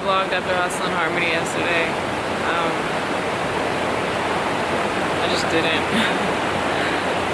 vlogged after Hustle and Harmony yesterday. I just didn't.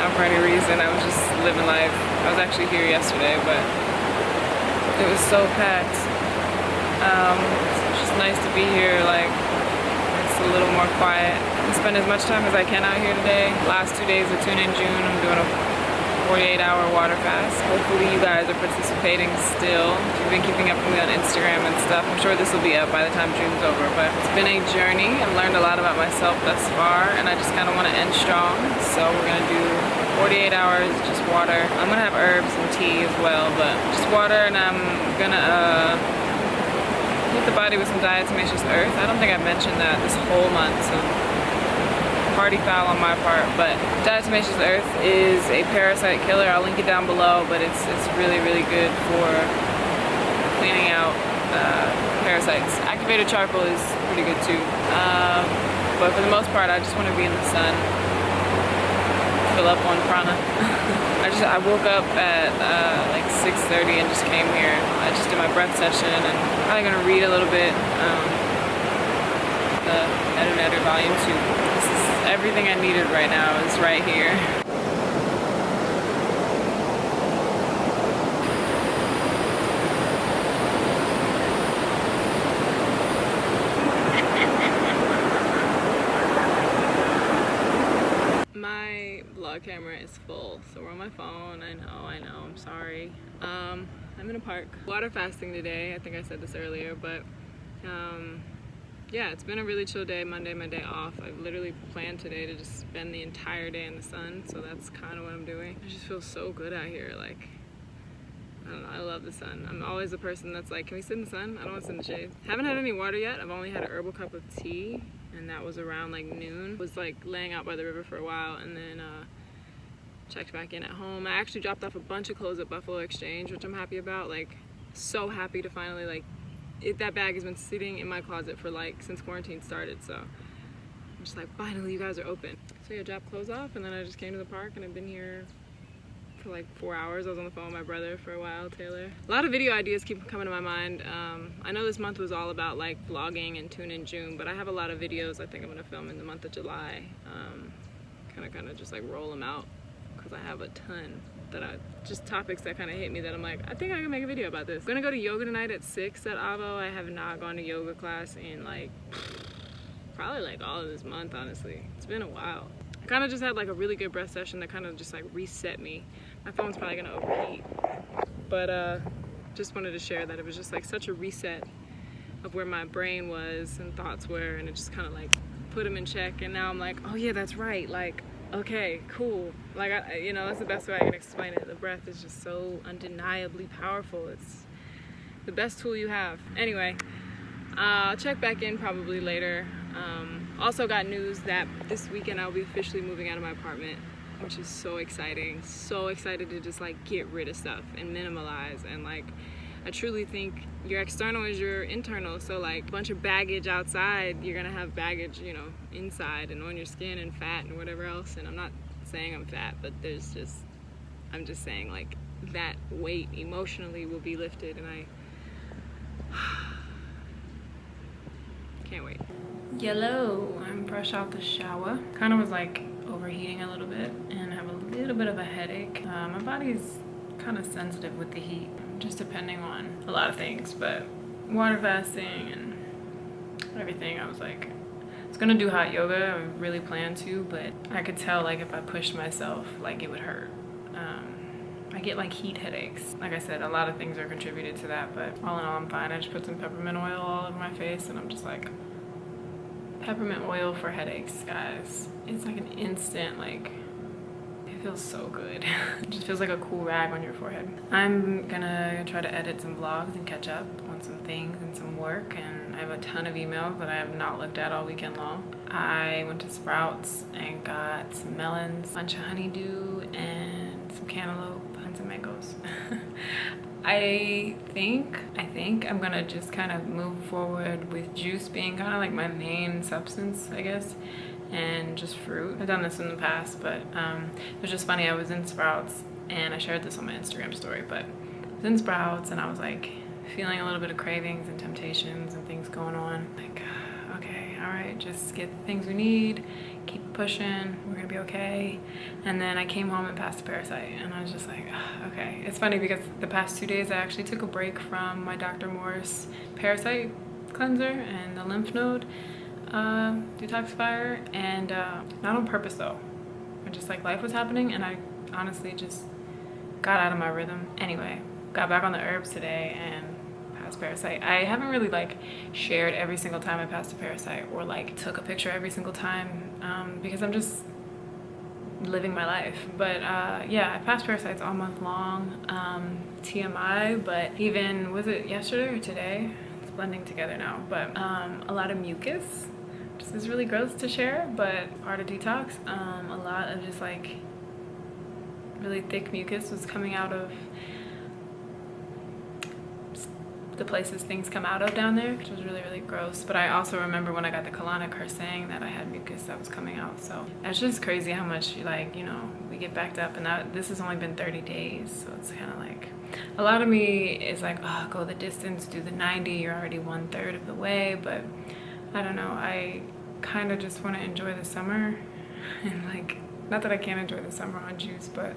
Not for any reason. I was just living life. I was actually here yesterday, but it was so packed. It's just nice to be here. Like, it's a little more quiet. I spend as much time as I can out here today. Last 2 days of Tune in June, I'm doing a 48-hour water fast. Hopefully you guys are participating still. If you've been keeping up with me on Instagram and stuff, I'm sure this will be up by the time June's over, but it's been a journey. I've learned a lot about myself thus far, and I just kind of want to end strong. So we're gonna do 48 hours, just water. I'm gonna have herbs and tea as well, but just water, and I'm gonna hit the body with some diatomaceous earth. I don't think I've mentioned that this whole month, so party foul on my part, but diatomaceous earth is a parasite killer. I'll link it down below, but it's really, really good for cleaning out parasites. Activated charcoal is pretty good too, but for the most part, I just want to be in the sun, fill up on prana. I woke up at like 6:30 and just came here. I just did my breath session, and I'm probably gonna read a little bit. The Editor Volume 2. This is everything I needed right now is right here. My vlog camera is full, so we're on my phone. I know, I'm sorry. I'm in a park. Water fasting today. I think I said this earlier, but yeah, it's been a really chill day. Monday, my day off. I've literally planned today to just spend the entire day in the sun, so that's kind of what I'm doing. I just feel so good out here. Like, I don't know, I love the sun. I'm always the person that's like, can we sit in the sun? I don't want to sit in the shade. Haven't had any water yet. I've only had a herbal cup of tea, and that was around like noon. Was like laying out by the river for a while, and then checked back in at home. I actually dropped off a bunch of clothes at Buffalo Exchange, which I'm happy about. Like, so happy to finally like, that bag has been sitting in my closet for like since quarantine started, so I'm just like, finally you guys are open. So yeah, dropped clothes off, and then I just came to the park, and I've been here for like 4 hours. I was on the phone with my brother for a while, Taylor. A lot of video ideas keep coming to my mind. I know this month was all about like vlogging and Tune in June, but I have a lot of videos I think I'm gonna film in the month of July. Kind of just like roll them out, because I have a ton that just topics that kind of hit me that I'm like, I think I can make a video about this. I'm gonna go to yoga tonight at 6 at Avo. I have not gone to yoga class in like probably like all of this month, honestly. It's been a while. I kind of just had like a really good breath session that kind of just like reset me. My phone's probably gonna overheat, but just wanted to share that it was just like such a reset of where my brain was and thoughts were, and it just kind of like put them in check. And now I'm like, oh yeah, that's right, like, okay, cool. Like, you know, that's the best way I can explain it. The breath is just so undeniably powerful. It's the best tool you have. Anyway, I'll check back in probably later. Also got news that this weekend I'll be officially moving out of my apartment, which is so exciting. So excited to just like get rid of stuff and minimalize, and like, I truly think your external is your internal. So like a bunch of baggage outside, you're gonna have baggage, you know, inside and on your skin and fat and whatever else. And I'm not saying I'm fat, but I'm just saying like that weight emotionally will be lifted, and I can't wait. Yellow, I'm fresh out the shower. Kind of was like overheating a little bit and have a little bit of a headache. My body's kind of sensitive with the heat, just depending on a lot of things, but water fasting and everything, I was like, I was gonna do hot yoga. I really planned to, but I could tell like if I pushed myself, like it would hurt. I get like heat headaches. Like I said, a lot of things are contributed to that, but all in all, I'm fine. I just put some peppermint oil all over my face, and I'm just like, peppermint oil for headaches, guys. It's like an instant, like, it feels so good. It just feels like a cool rag on your forehead. I'm gonna try to edit some vlogs and catch up on some things and some work, and I have a ton of emails that I have not looked at all weekend long. I went to Sprouts and got some melons, a bunch of honeydew, and some cantaloupe and some mangoes. I think I'm gonna just kind of move forward with juice being kind of like my main substance, I guess, and just fruit. I've done this in the past, but it was just funny. I was in Sprouts, and I shared this on my Instagram story, but I was in Sprouts and I was like feeling a little bit of cravings and temptations and things going on. Like, okay, all right, just get the things we need, keep pushing, we're gonna be okay. And then I came home and passed a parasite, and I was just like, okay. It's funny because the past 2 days I actually took a break from my Dr. Morris parasite cleanser and the lymph node detoxifier, and not on purpose though. But just like life was happening, and I honestly just got out of my rhythm. Anyway, got back on the herbs today and passed parasite. I haven't really like shared every single time I passed a parasite or like took a picture every single time because I'm just living my life. But yeah, I passed parasites all month long. TMI, but even, was it yesterday or today? It's blending together now, but a lot of mucus. This is really gross to share, but part of detox. A lot of just like really thick mucus was coming out of the places things come out of down there, which was really, really gross. But I also remember when I got the colonic, her saying that I had mucus that was coming out. So that's just crazy how much, like, you know, we get backed up, and this has only been 30 days. So it's kind of like, a lot of me is like, oh, go the distance, do the 90, you're already 1/3 of the way. But I don't know, I kind of just want to enjoy the summer. And like, not that I can't enjoy the summer on juice, but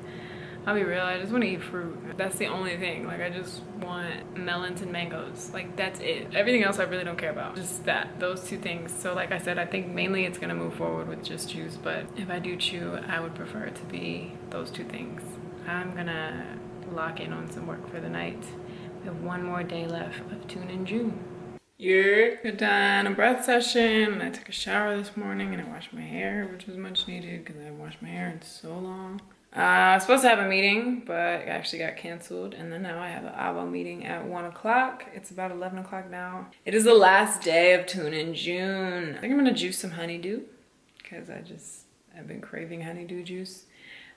I'll be real, I just want to eat fruit. That's the only thing. Like, I just want melons and mangoes. Like, that's it. Everything else I really don't care about. Just those two things. So like I said, I think mainly it's gonna move forward with just juice, but if I do chew, I would prefer it to be those two things. I'm gonna lock in on some work for the night. We have one more day left of Tune in June. We're done a breath session, and I took a shower this morning and I washed my hair, which was much needed because I haven't washed my hair in so long. I was supposed to have a meeting, but it actually got canceled, and then now I have an AVO meeting at 1 o'clock. It's about 11 o'clock now. It is the last day of Tune in June. I think I'm gonna juice some honeydew because I've been craving honeydew juice.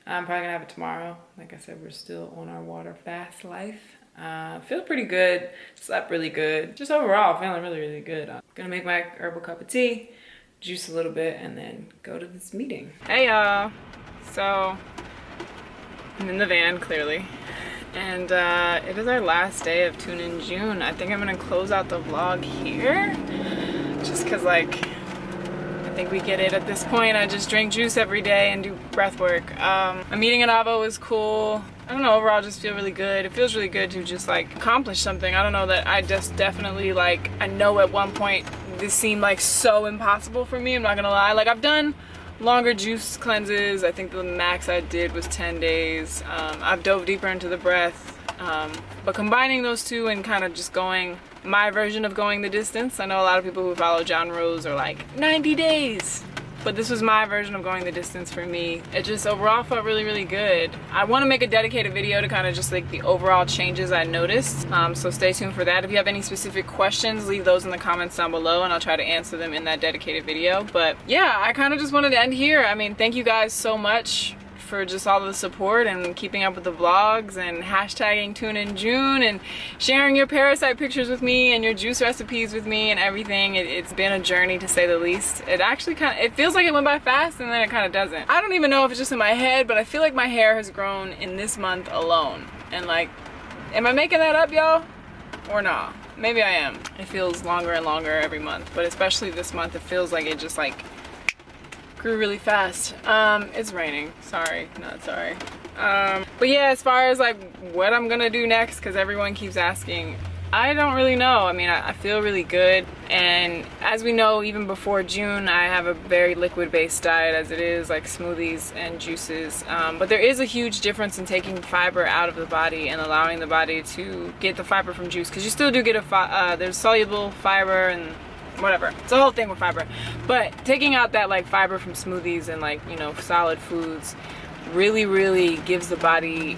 I'm probably gonna have it tomorrow. Like I said, we're still on our water fast life. Feel pretty good, slept really good. Just overall feeling really, really good. I'm gonna make my herbal cup of tea, juice a little bit, and then go to this meeting. Hey y'all, so I'm in the van clearly, and it is our last day of Tune in June. I think I'm gonna close out the vlog here, just cause like, I think we get it at this point. I just drink juice every day and do breath work. A meeting at AVO was cool. I don't know, overall I just feel really good. It feels really good to just like accomplish something. I don't know, that I just definitely like, I know at one point this seemed like so impossible for me, I'm not gonna lie. Like, I've done longer juice cleanses. I think the max I did was 10 days. I've dove deeper into the breath, but combining those two and kind of just going my version of going the distance. I know a lot of people who follow John Rose are like 90 days, but this was my version of going the distance for me. It just overall felt really, really good. I want to make a dedicated video to kind of just like the overall changes I noticed, so stay tuned for that. If you have any specific questions, leave those in the comments down below and I'll try to answer them in that dedicated video. But yeah, I kind of just wanted to end here. I mean, thank you guys so much for just all the support and keeping up with the vlogs and hashtagging Tune in June and sharing your parasite pictures with me and your juice recipes with me and everything. It's been a journey, to say the least. It actually it feels like it went by fast, and then it kind of doesn't. I don't even know if it's just in my head, but I feel like my hair has grown in this month alone. And like, am I making that up, y'all? Or nah? Maybe I am. It feels longer and longer every month, but especially this month, it feels like it just like grew really fast. It's raining. Sorry, not sorry. But yeah, as far as like what I'm gonna do next, because everyone keeps asking, I don't really know. I mean, I feel really good, and as we know, even before June, I have a very liquid-based diet as it is, like smoothies and juices. But there is a huge difference in taking fiber out of the body and allowing the body to get the fiber from juice, because you still do get there's soluble fiber and whatever. It's a whole thing with fiber. But taking out that like fiber from smoothies and like, you know, solid foods really, really gives the body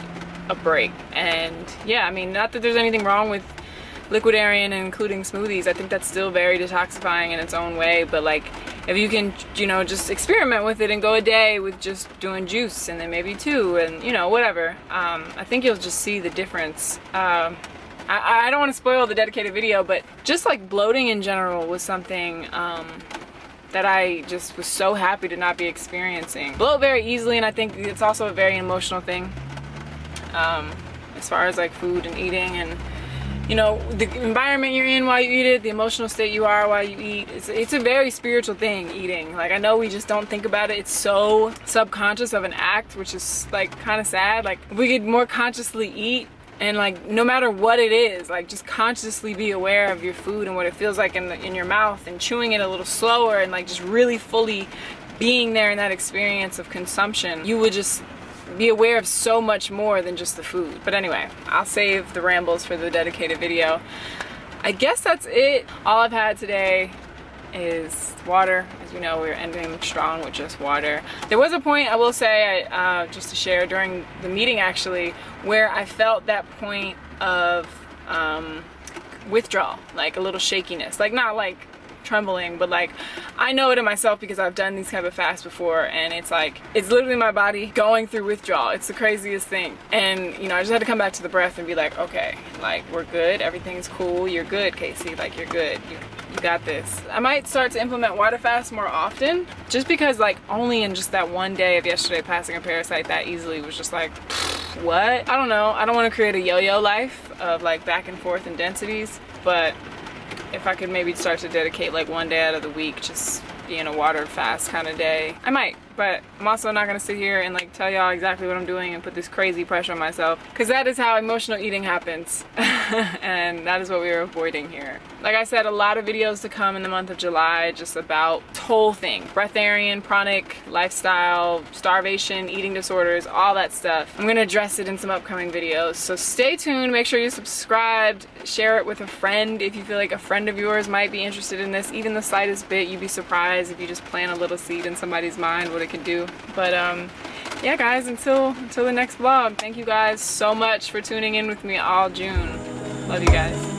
a break. And yeah, I mean, not that there's anything wrong with liquidarian and including smoothies. I think that's still very detoxifying in its own way, but like, if you can, you know, just experiment with it and go a day with just doing juice and then maybe 2 and, you know, whatever, I think you'll just see the difference. I don't want to spoil the dedicated video, but just like bloating in general was something that I just was so happy to not be experiencing. Bloat very easily, and I think it's also a very emotional thing as far as like food and eating, and you know, the environment you're in while you eat it, the emotional state you are while you eat. It's a very spiritual thing, eating. Like, I know we just don't think about it. It's so subconscious of an act, which is like kind of sad. Like, if we could more consciously eat, and like, no matter what it is, like, just consciously be aware of your food and what it feels like in your mouth, and chewing it a little slower, and like just really fully being there in that experience of consumption, you would just be aware of so much more than just the food. But anyway, I'll save the rambles for the dedicated video. I guess that's it. All I've had today is water. As you know, we're ending strong with just water. There was a point, I will say, just to share, during the meeting actually, where I felt that point of withdrawal, like a little shakiness, like not like trembling, but like, I know it in myself because I've done these type of fasts before, and it's like, it's literally my body going through withdrawal. It's the craziest thing. And you know, I just had to come back to the breath and be like, okay, like, we're good, everything's cool, you're good, Casey, like, you're good, you got this. I might start to implement water fasts more often, just because like, only in just that one day of yesterday passing a parasite that easily was just like, what? I don't know, I don't want to create a yo-yo life of like back and forth in densities, but if I could maybe start to dedicate like one day out of the week just being a water fast kind of day, I might. But I'm also not gonna sit here and like tell y'all exactly what I'm doing and put this crazy pressure on myself, because that is how emotional eating happens. And that is what we are avoiding here. Like I said, a lot of videos to come in the month of July, just about this whole thing: breatharian, chronic, lifestyle, starvation, eating disorders, all that stuff. I'm gonna address it in some upcoming videos, so stay tuned. Make sure you're subscribed, share it with a friend if you feel like a friend of yours might be interested in this, even the slightest bit. You'd be surprised if you just plant a little seed in somebody's mind what it can do. But yeah guys, until the next vlog, thank you guys so much for tuning in with me all June. Love you guys.